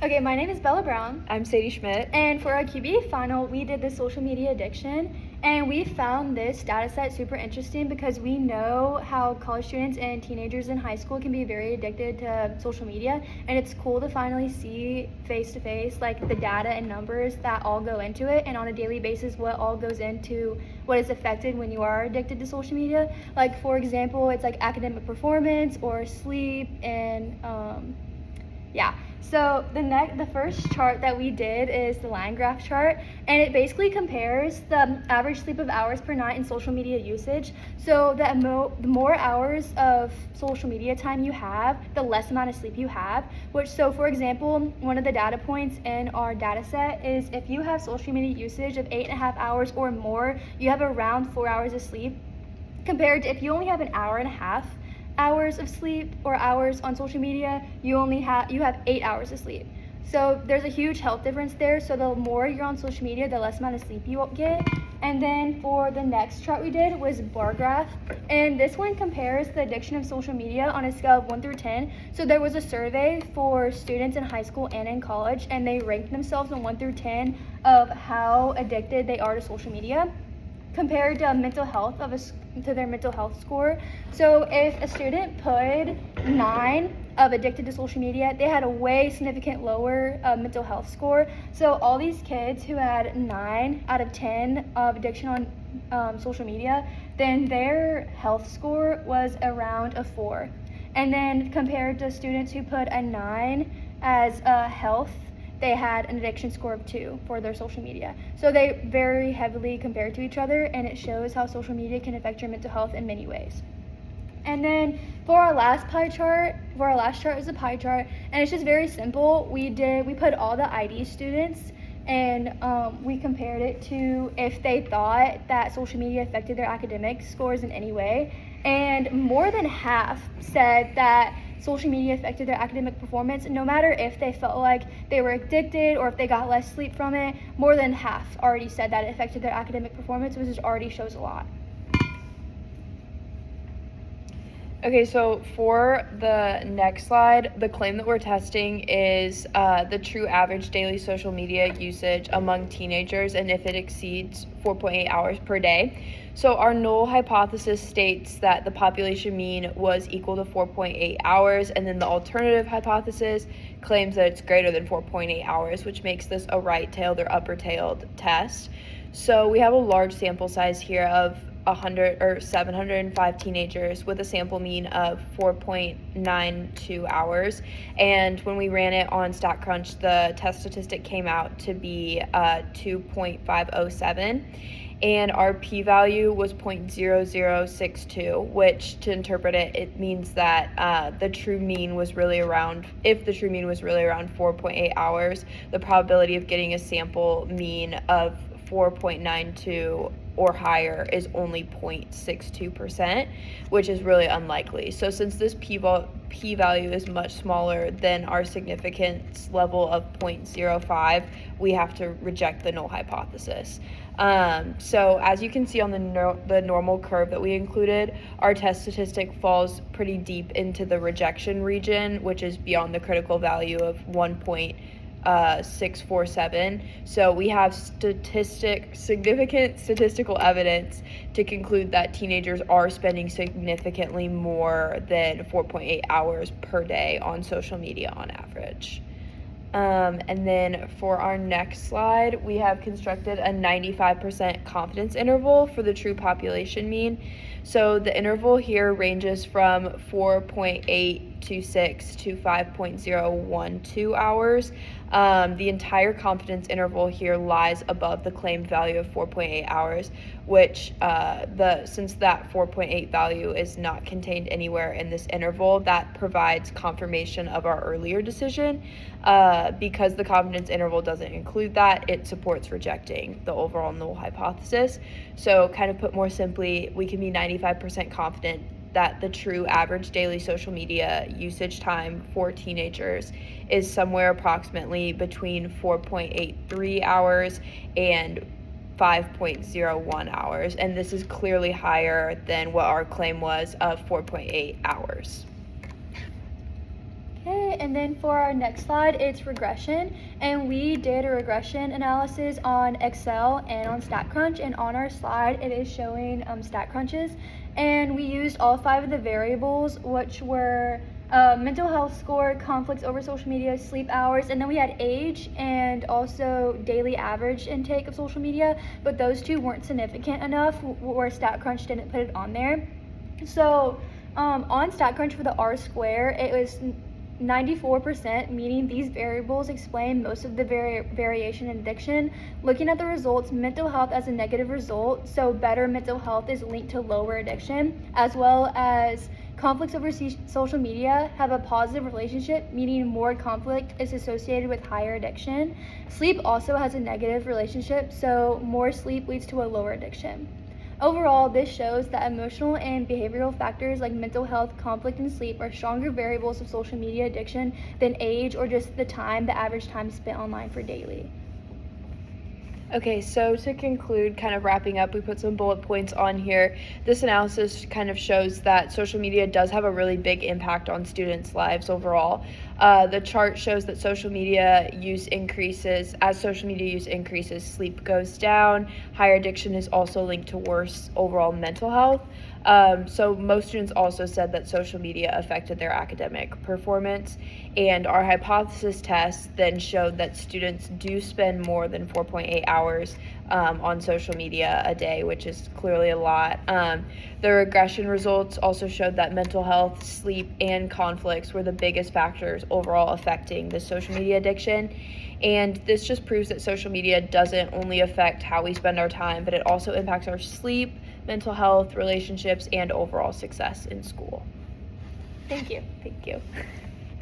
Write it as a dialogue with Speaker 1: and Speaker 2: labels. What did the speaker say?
Speaker 1: Okay, my name is Bella Brown,
Speaker 2: I'm Sadie Schmidt.
Speaker 1: and for our QBA final, we did the social media addiction, and we found this data set super interesting because we know how college students and teenagers in high school can be very addicted to social media, and it's cool to finally see face to face like the data and numbers that all go into it, and on a daily basis what all goes into what is affected when you are addicted to social media. Like for example, it's like academic performance or sleep and yeah. So the first chart that we did is the line graph chart, and it basically compares the average sleep of hours per night in social media usage. So the more hours of social media time you have, the less amount of sleep you have. So for example, one of the data points in our data set is if you have social media usage of 8.5 hours or more, you have around 4 hours of sleep, compared to if you only have an hour and a half hours of sleep or hours on social media, you have 8 hours of sleep. So there's a huge health difference there. So the more you're on social media, the less amount of sleep you get. And then for the next chart we did was bar graph, and this one compares the addiction of social media on a scale of 1 through 10. So there was a survey for students in high school and in college, and they ranked themselves on 1 through 10 of how addicted they are to social media, compared to their mental health score. So if a student put 9 of addicted to social media, they had a way significant lower mental health score. So all these kids who had 9 out of 10 of addiction on social media, then their health score was around a 4. And then compared to students who put a 9 as health, they had an addiction score of 2 for their social media. So they very heavily compare to each other, and it shows how social media can affect your mental health in many ways. And then for our last chart is a pie chart, and it's just very simple. We put all the ID students, and we compared it to if they thought that social media affected their academic scores in any way, and more than half said that social media affected their academic performance, no matter if they felt like they were addicted or if they got less sleep from it. More than half already said that it affected their academic performance, which already shows a lot.
Speaker 2: Okay, so for the next slide, the claim that we're testing is the true average daily social media usage among teenagers and if it exceeds 4.8 hours per day. So our null hypothesis states that the population mean was equal to 4.8 hours, and then the alternative hypothesis claims that it's greater than 4.8 hours, which makes this a right-tailed or upper-tailed test. So we have a large sample size here of 705 teenagers with a sample mean of 4.92 hours, and when we ran it on StatCrunch, the test statistic came out to be 2.507, and our p-value was 0.0062, which, to interpret it, it means that if the true mean was really around 4.8 hours, the probability of getting a sample mean of 4.92 or higher is only 0.62%, which is really unlikely. So since this p-value is much smaller than our significance level of 0.05, we have to reject the null hypothesis. So as you can see on the normal curve that we included, our test statistic falls pretty deep into the rejection region, which is beyond the critical value of 1.647. So we have significant statistical evidence to conclude that teenagers are spending significantly more than 4.8 hours per day on social media on average. And then for our next slide, we have constructed a 95% confidence interval for the true population mean. So the interval here ranges from 4.826 to 5.012 hours. The entire confidence interval here lies above the claimed value of 4.8 hours, which since that 4.8 value is not contained anywhere in this interval, that provides confirmation of our earlier decision. Because the confidence interval doesn't include that, it supports rejecting the overall null hypothesis. So kind of put more simply, we can be 95% confident that the true average daily social media usage time for teenagers is somewhere approximately between 4.83 hours and 5.01 hours, and this is clearly higher than what our claim was of 4.8 hours.
Speaker 1: Okay, and then for our next slide, it's regression. And we did a regression analysis on Excel and on StatCrunch. And on our slide, it is showing StatCrunches. And we used all 5 of the variables, which were mental health score, conflicts over social media, sleep hours, and then we had age and also daily average intake of social media. But those 2 weren't significant enough where StatCrunch didn't put it on there. So on StatCrunch for the R square, it was 94%, meaning these variables explain most of the variation in addiction. Looking at the results, mental health as a negative result, so better mental health is linked to lower addiction, as well as conflicts over social media have a positive relationship, meaning more conflict is associated with higher addiction. Sleep also has a negative relationship, so more sleep leads to a lower addiction. Overall, this shows that emotional and behavioral factors like mental health, conflict, and sleep are stronger variables of social media addiction than age or just the average time spent online for daily.
Speaker 2: Okay, so to conclude, kind of wrapping up, we put some bullet points on here. This analysis kind of shows that social media does have a really big impact on students' lives overall. The chart shows that social media use increases. As social media use increases, sleep goes down. Higher addiction is also linked to worse overall mental health. So most students also said that social media affected their academic performance, and our hypothesis test then showed that students do spend more than 4.8 hours on social media a day, which is clearly a lot. The regression results also showed that mental health, sleep, and conflicts were the biggest factors overall affecting the social media addiction. And this just proves that social media doesn't only affect how we spend our time, but it also impacts our sleep, mental health, relationships, and overall success in school.
Speaker 1: Thank you.
Speaker 2: Thank you.